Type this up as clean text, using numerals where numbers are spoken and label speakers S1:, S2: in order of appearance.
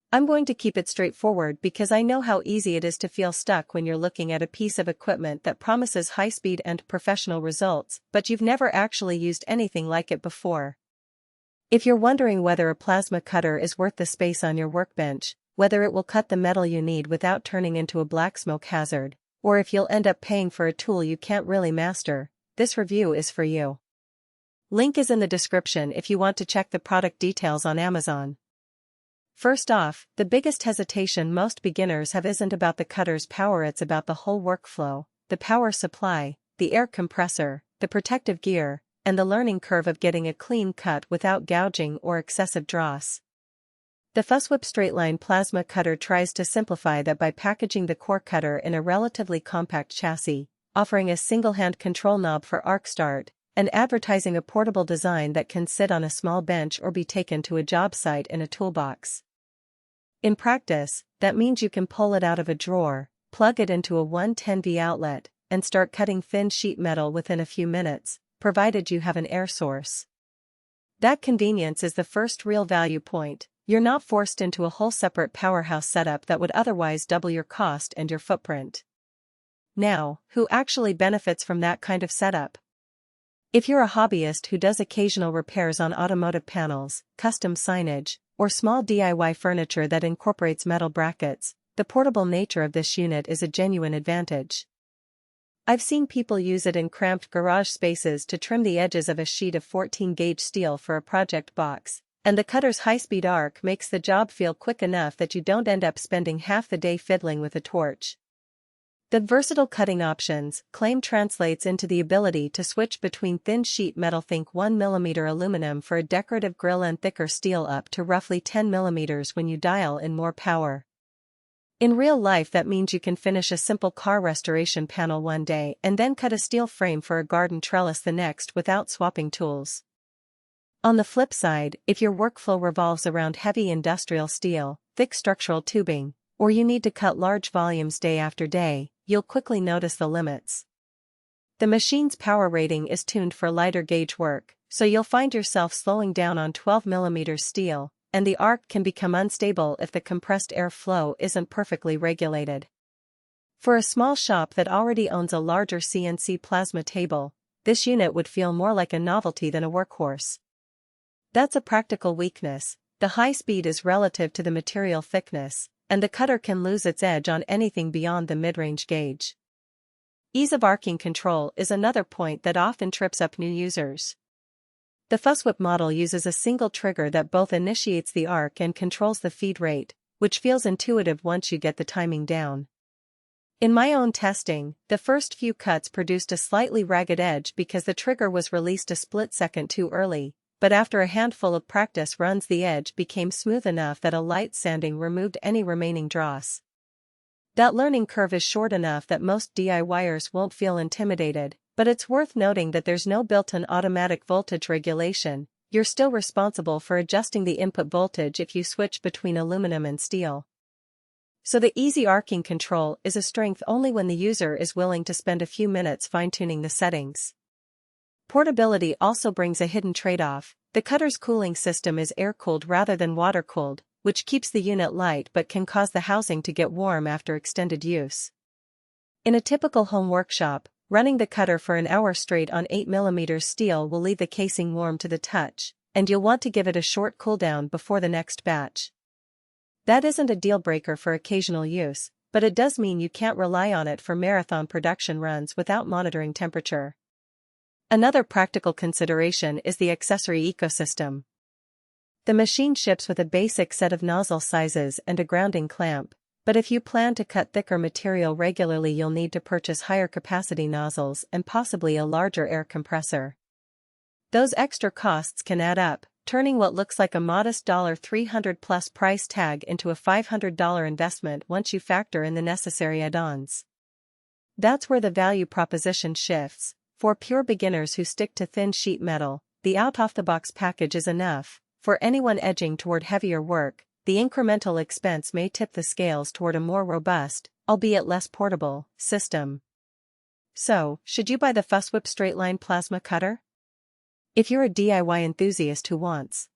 S1: I'm going to keep it straightforward because I know how easy it is to feel stuck when you're looking at a piece of equipment that promises high speed and professional results, but you've never actually used anything like it before. If you're wondering whether a plasma cutter is worth the space on your workbench, whether it will cut the metal you need without turning into a black smoke hazard, or if you'll end up paying for a tool you can't really master, this review is for you. Link is in the description if you want to check the product details on Amazon. First off, the biggest hesitation most beginners have isn't about the cutter's power, it's about the whole workflow, the power supply, the air compressor, the protective gear, and the learning curve of getting a clean cut without gouging or excessive dross. The Fusswhip Straightline Plasma Cutter tries to simplify that by packaging the core cutter in a relatively compact chassis, offering a single-hand control knob for arc start, and advertising a portable design that can sit on a small bench or be taken to a job site in a toolbox. In practice, that means you can pull it out of a drawer, plug it into a 110V outlet, and start cutting thin sheet metal within a few minutes, provided you have an air source. That convenience is the first real value point. You're not forced into a whole separate powerhouse setup that would otherwise double your cost and your footprint. Now, who actually benefits from that kind of setup? If you're a hobbyist who does occasional repairs on automotive panels, custom signage, or small DIY furniture that incorporates metal brackets, the portable nature of this unit is a genuine advantage. I've seen people use it in cramped garage spaces to trim the edges of a sheet of 14-gauge steel for a project box, and the cutter's high-speed arc makes the job feel quick enough that you don't end up spending half the day fiddling with a torch. The versatile cutting options claim translates into the ability to switch between thin sheet metal, think 1mm aluminum for a decorative grill, and thicker steel up to roughly 10mm when you dial in more power. In real life, that means you can finish a simple car restoration panel one day and then cut a steel frame for a garden trellis the next without swapping tools. On the flip side, if your workflow revolves around heavy industrial steel, thick structural tubing, or you need to cut large volumes day after day, you'll quickly notice the limits. The machine's power rating is tuned for lighter gauge work, so you'll find yourself slowing down on 12mm steel, and the arc can become unstable if the compressed air flow isn't perfectly regulated. For a small shop that already owns a larger CNC plasma table, this unit would feel more like a novelty than a workhorse. That's a practical weakness. The high speed is relative to the material thickness, and the cutter can lose its edge on anything beyond the mid-range gauge. Ease of arcing control is another point that often trips up new users. The Fusswhip model uses a single trigger that both initiates the arc and controls the feed rate, which feels intuitive once you get the timing down. In my own testing, the first few cuts produced a slightly ragged edge because the trigger was released a split second too early, but after a handful of practice runs the edge became smooth enough that a light sanding removed any remaining dross. That learning curve is short enough that most DIYers won't feel intimidated, but it's worth noting that there's no built-in automatic voltage regulation. You're still responsible for adjusting the input voltage if you switch between aluminum and steel. So the easy arcing control is a strength only when the user is willing to spend a few minutes fine-tuning the settings. Portability also brings a hidden trade-off. The cutter's cooling system is air-cooled rather than water-cooled, which keeps the unit light but can cause the housing to get warm after extended use. In a typical home workshop, running the cutter for an hour straight on 8mm steel will leave the casing warm to the touch, and you'll want to give it a short cooldown before the next batch. That isn't a deal-breaker for occasional use, but it does mean you can't rely on it for marathon production runs without monitoring temperature. Another practical consideration is the accessory ecosystem. The machine ships with a basic set of nozzle sizes and a grounding clamp, but if you plan to cut thicker material regularly, you'll need to purchase higher capacity nozzles and possibly a larger air compressor. Those extra costs can add up, turning what looks like a modest $300+ price tag into a $500 investment once you factor in the necessary add-ons. That's where the value proposition shifts. For pure beginners who stick to thin sheet metal, the out-of-the-box package is enough. For anyone edging toward heavier work, the incremental expense may tip the scales toward a more robust, albeit less portable, system. So, should you buy the Fusswhip Straightline Plasma Cutter? If you're a DIY enthusiast who wants